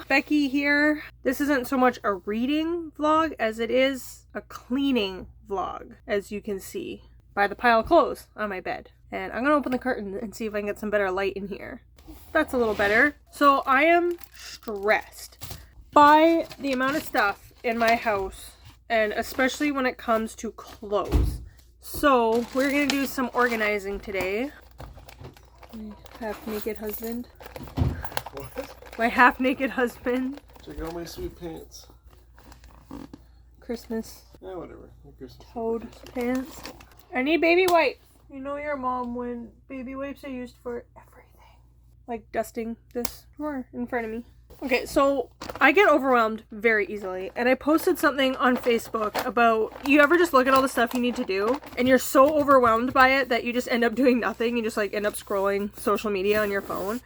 Hello, Becky here. This isn't so much a reading vlog as it is a cleaning vlog, as you can see by the pile of clothes on my bed. And I'm gonna open the curtain and see if I can get some better light in here. That's a little better. So I am stressed by the amount of stuff in my house, and especially when it comes to clothes. So we're gonna do some organizing today. My half-naked husband. What? My half-naked husband. Check out my sweet pants. Christmas Yeah, whatever. Christmas. toad pants. I need baby wipes. You know your mom when baby wipes are used for everything. Like dusting this drawer in front of me. Okay, so I get overwhelmed very easily, and I posted something on Facebook about, you ever just look at all the stuff you need to do and you're so overwhelmed by it that you just end up doing nothing. You just like end up scrolling social media on your phone.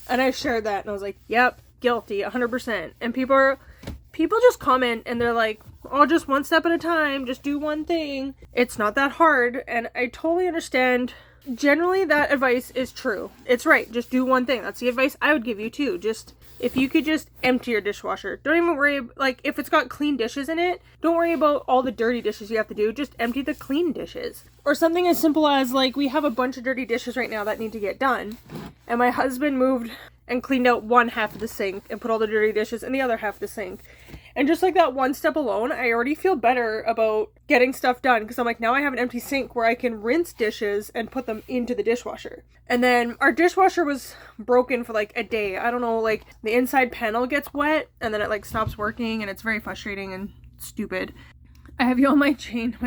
And I shared that and I was like, yep, guilty 100%. And people just comment and they're like, oh, just one step at a time, just do one thing. It's not that hard. And I totally understand. Generally that advice is true. It's right. Just do one thing. That's the advice I would give you too. Just if you could just empty your dishwasher. Don't even worry, like if it's got clean dishes in it, don't worry about all the dirty dishes you have to do. Just empty the clean dishes. Or something as simple as like we have a bunch of dirty dishes right now that need to get done. And my husband moved and cleaned out one half of the sink and put all the dirty dishes in the other half of the sink. And just like that one step alone, I already feel better about getting stuff done because I'm like, now I have an empty sink where I can rinse dishes and put them into the dishwasher. And then our dishwasher was broken for like a day. I don't know, like the inside panel gets wet and then it like stops working and it's very frustrating and stupid. I have you on my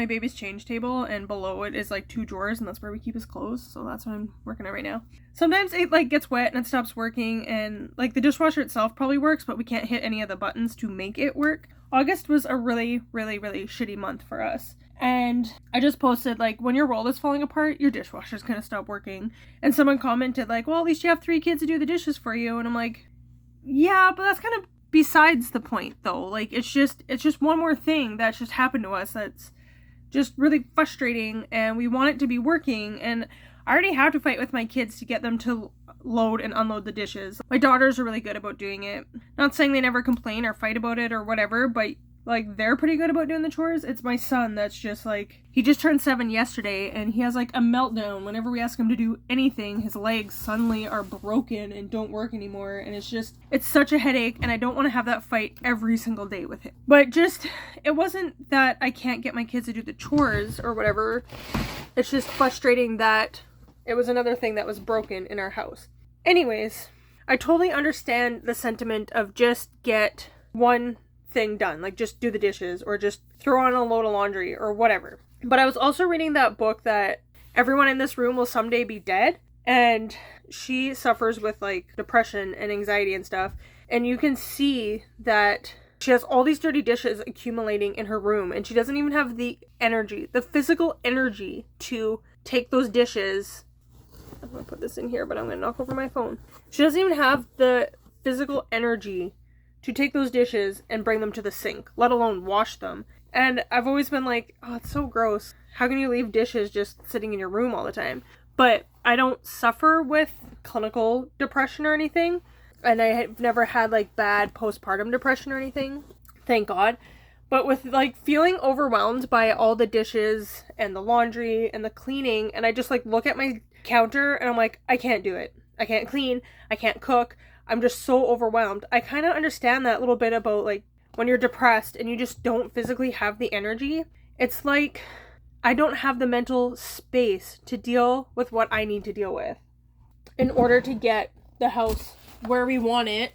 baby's change table, and below it is like 2 drawers, and that's where we keep his clothes, so that's what I'm working on right now. Sometimes it like gets wet and it stops working, and like the dishwasher itself probably works, but we can't hit any of the buttons to make it work. August was a really, really, really shitty month for us. And I just posted, like, when your world is falling apart, your dishwasher's gonna stop working. And someone commented, like, well, at least you have 3 kids to do the dishes for you. And I'm like, yeah, but that's kind of besides the point, though. Like, it's just one more thing that's just happened to us that's just really frustrating, and we want it to be working. And I already have to fight with my kids to get them to load and unload the dishes. My daughters are really good about doing it. Not saying they never complain or fight about it or whatever, but like they're pretty good about doing the chores. It's my son that's just like, he just turned 7 yesterday and he has like a meltdown whenever we ask him to do anything. His legs suddenly are broken and don't work anymore, and it's such a headache, and I don't want to have that fight every single day with him. But just, it wasn't that I can't get my kids to do the chores or whatever. It's just frustrating that it was another thing that was broken in our house. Anyways, I totally understand the sentiment of just get one thing done, like just do the dishes or just throw on a load of laundry or whatever. But I was also reading that book that everyone in this room will someday be dead, and she suffers with like depression and anxiety and stuff, and you can see that she has all these dirty dishes accumulating in her room, and she doesn't even have the energy, the physical energy to take those dishes. I'm gonna put this in here, but I'm gonna knock over my phone. She doesn't even have the physical energy to take those dishes and bring them to the sink, let alone wash them. And I've always been like, oh, it's so gross. How can you leave dishes just sitting in your room all the time? But I don't suffer with clinical depression or anything. And I have never had like bad postpartum depression or anything. Thank God. But with like feeling overwhelmed by all the dishes and the laundry and the cleaning, and I just like look at my counter and I'm like, I can't do it. I can't clean. I can't cook. I'm just so overwhelmed. I kind of understand that little bit about like when you're depressed and you just don't physically have the energy. It's like I don't have the mental space to deal with what I need to deal with in order to get the house where we want it,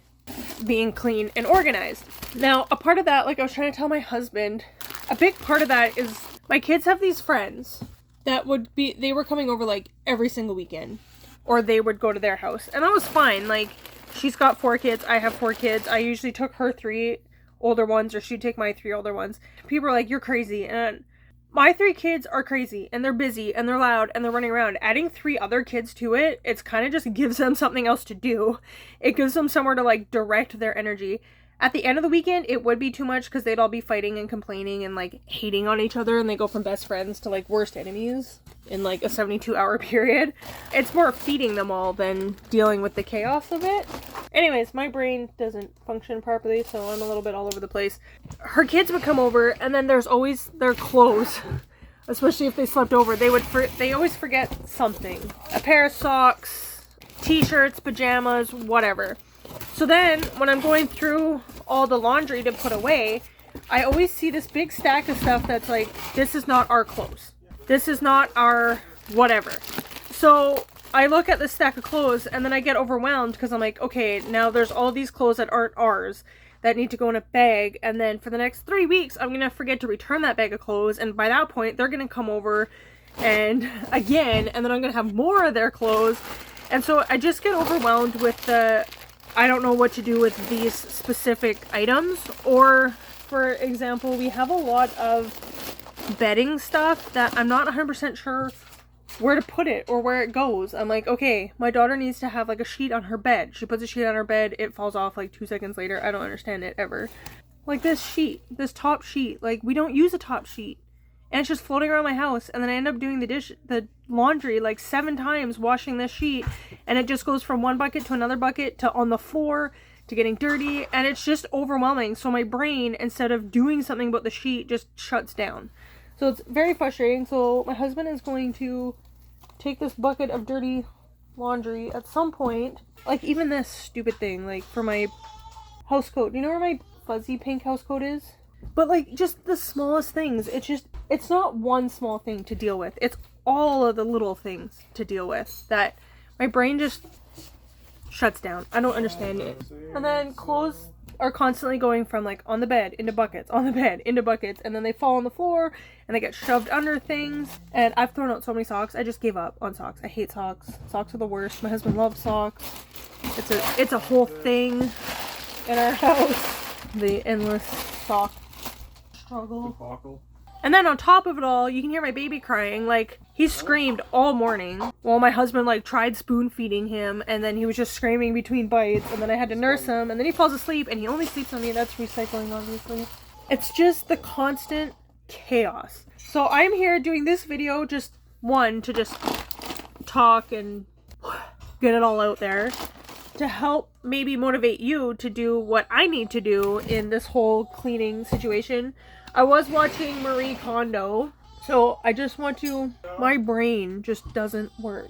being clean and organized. Now, a part of that, like I was trying to tell my husband, a big part of that is my kids have these friends that they were coming over like every single weekend, or they would go to their house, and that was fine. Like, she's got 4 kids, I have 4 kids. I usually took her 3 older ones, or she'd take my 3 older ones. People are like, you're crazy. And my 3 kids are crazy, and they're busy, and they're loud, and they're running around. Adding 3 other kids to it, it's kind of just gives them something else to do. It gives them somewhere to like direct their energy. At the end of the weekend, it would be too much because they'd all be fighting and complaining and like hating on each other, and they go from best friends to like worst enemies in like a 72-hour period. It's more feeding them all than dealing with the chaos of it. Anyways, my brain doesn't function properly, so I'm a little bit all over the place. Her kids would come over, and then there's always their clothes, especially if they slept over. They always forget something. A pair of socks, t-shirts, pajamas, whatever. So then, when I'm going through all the laundry to put away, I always see this big stack of stuff that's like, this is not our clothes. This is not our whatever. So I look at this stack of clothes and then I get overwhelmed because I'm like, okay, now there's all these clothes that aren't ours that need to go in a bag. And then for the next 3 weeks, I'm going to forget to return that bag of clothes. And by that point, they're going to come over and again, and then I'm going to have more of their clothes. And so I just get overwhelmed with the, I don't know what to do with these specific items. Or for example, we have a lot of bedding stuff that I'm not 100% sure where to put it or where it goes. I'm like, okay, my daughter needs to have like a sheet on her bed. She puts a sheet on her bed, it falls off like 2 seconds later. I don't understand it ever. Like this sheet, this top sheet, like we don't use a top sheet. And it's just floating around my house, and then I end up doing the laundry like 7 times, washing this sheet, and it just goes from one bucket to another bucket to on the floor to getting dirty, and it's just overwhelming. So my brain, instead of doing something about the sheet, just shuts down. So it's very frustrating. So my husband is going to take this bucket of dirty laundry at some point, like even this stupid thing, like for my house coat. You know where my fuzzy pink house coat is? But like just the smallest things. It's not one small thing to deal with. It's all of the little things to deal with that my brain just shuts down. I don't understand it. And then clothes are constantly going from like on the bed into buckets, on the bed into buckets, and then they fall on the floor and they get shoved under things. And I've thrown out so many socks. I just gave up on socks. I hate socks. Socks are the worst. My husband loves socks. It's a whole thing in our house. The endless sock struggle. And then on top of it all, you can hear my baby crying. Like, he screamed all morning while my husband, like, tried spoon feeding him. And then he was just screaming between bites. And then I had to nurse him. And then he falls asleep. And he only sleeps on me. That's recycling, obviously. It's just the constant chaos. So I'm here doing this video just, one, to just talk and get it all out there. To help maybe motivate you to do what I need to do in this whole cleaning situation. I was watching Marie Kondo, so I just want to, my brain just doesn't work.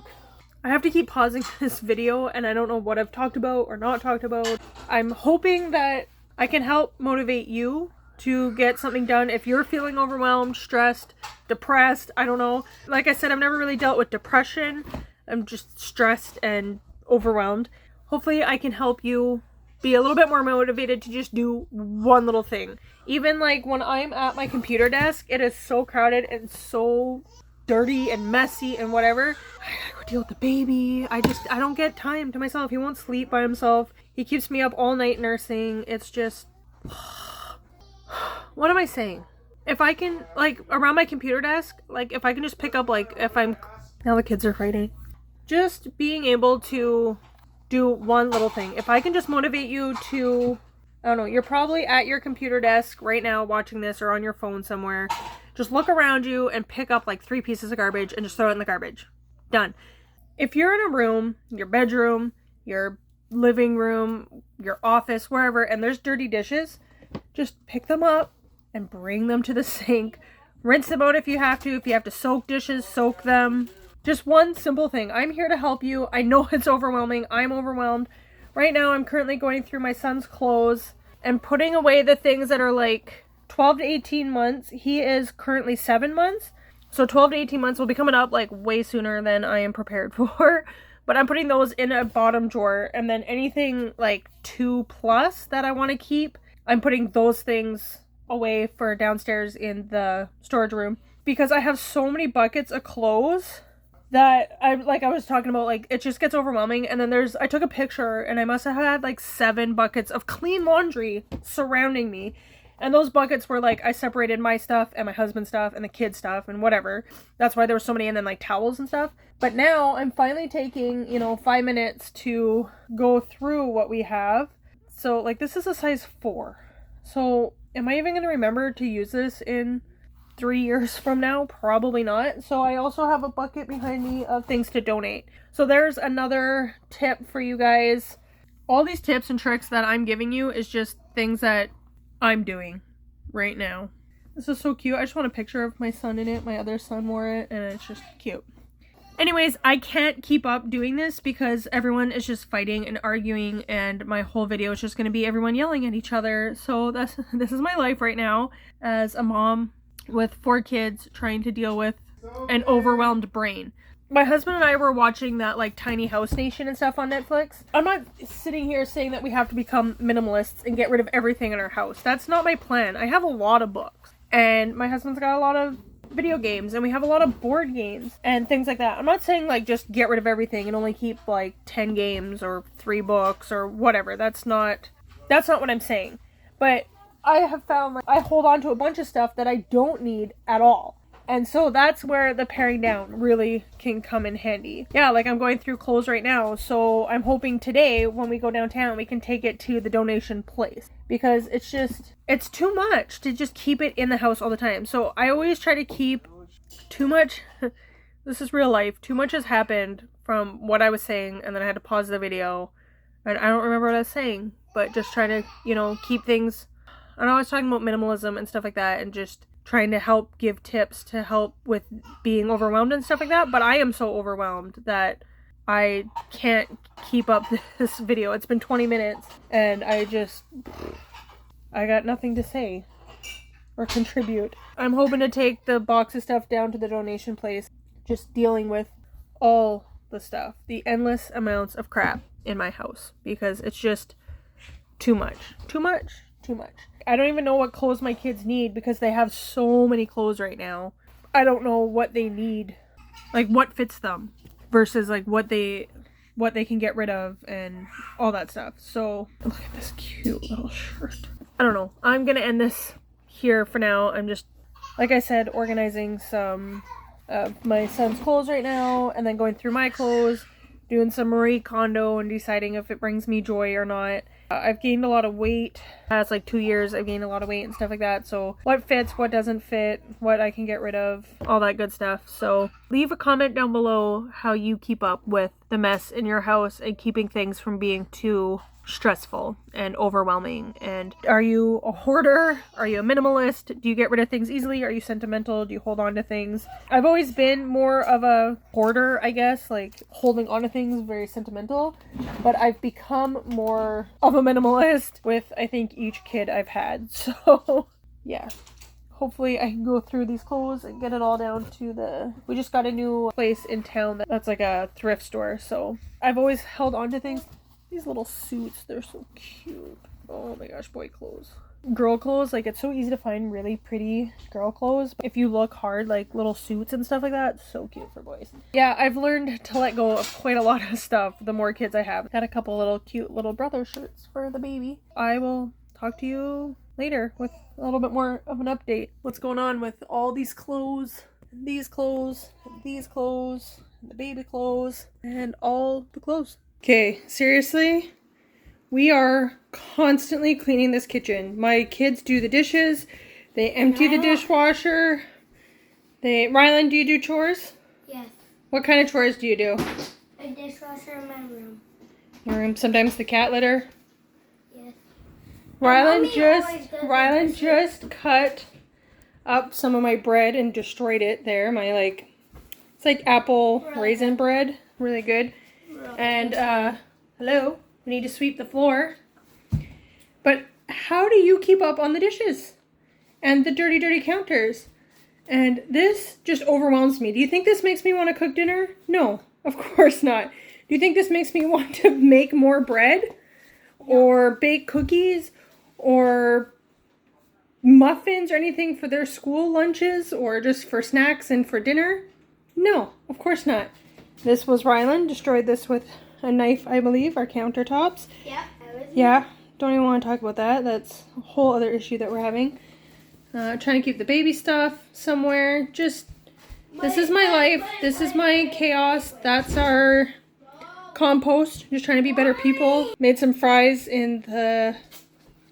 I have to keep pausing this video and I don't know what I've talked about or not talked about. I'm hoping that I can help motivate you to get something done if you're feeling overwhelmed, stressed, depressed, I don't know. Like I said, I've never really dealt with depression. I'm just stressed and overwhelmed. Hopefully I can help you be a little bit more motivated to just do one little thing. Even like when I'm at my computer desk, it is so crowded and so dirty and messy and whatever. I gotta go deal with the baby. I don't get time to myself. He won't sleep by himself. He keeps me up all night nursing. It's just, what am I saying? If I can, like, around my computer desk, like, if I can just pick up, like, if I'm, now the kids are fighting. Just being able to do one little thing. If I can just motivate you to, I don't know, you're probably at your computer desk right now watching this or on your phone somewhere. Just look around you and pick up like 3 pieces of garbage and just throw it in the garbage. Done. If you're in a room, your bedroom, your living room, your office, wherever, and there's dirty dishes, just pick them up and bring them to the sink. Rinse them out if you have to. If you have to soak dishes, soak them. Just one simple thing. I'm here to help you. I know it's overwhelming. I'm overwhelmed. Right now, I'm currently going through my son's clothes and putting away the things that are like 12 to 18 months. He is currently 7 months. So 12 to 18 months will be coming up like way sooner than I am prepared for. But I'm putting those in a bottom drawer. And then anything like 2+ that I want to keep, I'm putting those things away for downstairs in the storage room. Because I have so many buckets of clothes that I was talking about, like, it just gets overwhelming. And then I took a picture and I must have had like 7 buckets of clean laundry surrounding me. And those buckets were like, I separated my stuff and my husband's stuff and the kids' stuff and whatever. That's why there were so many, and then like towels and stuff. But now I'm finally taking, 5 minutes to go through what we have. So like this is a size 4. So am I even going to remember to use this in 3 years from now? Probably not. So I also have a bucket behind me of things to donate. So there's another tip for you guys. all these tips and tricks that I'm giving you is just things that I'm doing right now. This is so cute. I just want a picture of my son in it. My other son wore it, and it's just cute. Anyways, I can't keep up doing this because everyone is just fighting and arguing, and my whole video is just going to be everyone yelling at each other. So this is my life right now as a mom with 4 kids trying to deal with an overwhelmed brain. My husband and I were watching that like Tiny House Nation and stuff on Netflix. I'm not sitting here saying that we have to become minimalists and get rid of everything in our house. That's not my plan. I have a lot of books, and my husband's got a lot of video games, and we have a lot of board games and things like that. I'm not saying like just get rid of everything and only keep like 10 games or 3 books or whatever. That's not what I'm saying. But I have found like I hold on to a bunch of stuff that I don't need at all. And so that's where the paring down really can come in handy. Yeah, like I'm going through clothes right now, so I'm hoping today when we go downtown we can take it to the donation place. Because it's too much to just keep it in the house all the time. So I always try to keep too much. This is real life. Too much has happened from what I was saying, and then I had to pause the video. And I don't remember what I was saying, but just trying to, you know, keep things. I know I was talking about minimalism and stuff like that, and just trying to help give tips to help with being overwhelmed and stuff like that. But I am so overwhelmed that I can't keep up this video. It's been 20 minutes and I got nothing to say or contribute. I'm hoping to take the box of stuff down to the donation place, just dealing with all the stuff, the endless amounts of crap in my house, because it's just too much. I don't even know what clothes my kids need because they have so many clothes right now. I don't know what they need, like what fits them versus like what they can get rid of and all that stuff. So look at this cute little shirt. I don't know. I'm gonna end this here for now. I'm just, like I said, organizing some of my son's clothes right now, and then going through my clothes, doing some Marie Kondo and deciding if it brings me joy or not. I've gained a lot of weight. Past like 2 years, I've gained a lot of weight and stuff like that. So what fits, what doesn't fit, what I can get rid of, all that good stuff. So leave a comment down below how you keep up with the mess in your house and keeping things from being too stressful and overwhelming. And are you a hoarder? Are you a minimalist? Do you get rid of things easily? Are you sentimental? Do you hold on to things? I've always been more of a hoarder, I guess, like holding on to things, very sentimental, but I've become more of a minimalist with, I think, each kid I've had. So yeah, hopefully I can go through these clothes and get it all down to we just got a new place in town that's like a thrift store. So I've always held on to things. These little suits, they're so cute. Oh my gosh, boy clothes. Girl clothes, like it's so easy to find really pretty girl clothes. But if you look hard, like little suits and stuff like that, so cute for boys. Yeah, I've learned to let go of quite a lot of stuff the more kids I have. Got a couple little cute little brother shirts for the baby. I will talk to you later with a little bit more of an update. What's going on with all these clothes, these clothes, these clothes, the baby clothes, and all the clothes. Okay, seriously, we are constantly cleaning this kitchen. My kids do the dishes. They empty the dishwasher. Rylan, do you do chores? Yes. What kind of chores do you do? A dishwasher in my room. Your room. Sometimes the cat litter. Yes. Rylan just cut up some of my bread and destroyed it there. It's like apple raisin bread. Really good. And, hello, we need to sweep the floor. But how do you keep up on the dishes? And the dirty, dirty counters? And this just overwhelms me. Do you think this makes me want to cook dinner? No, of course not. Do you think this makes me want to make more bread? Or bake cookies? Or muffins or anything for their school lunches? Or just for snacks and for dinner? No, of course not. This was Rylan, destroyed this with a knife, I believe, our countertops. Yeah, don't even want to talk about that. That's a whole other issue that we're having. Trying to keep the baby stuff somewhere. This is my life. This is my chaos. That's our compost. Just trying to be better people. Made some fries in the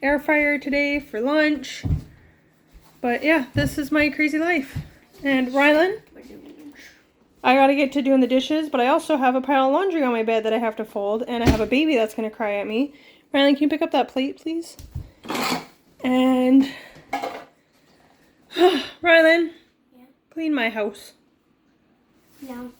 air fryer today for lunch. But yeah, this is my crazy life. And Rylan, I gotta get to doing the dishes, but I also have a pile of laundry on my bed that I have to fold, and I have a baby that's gonna cry at me. Rylan, can you pick up that plate, please? And Rylan, Yeah. clean my house. No.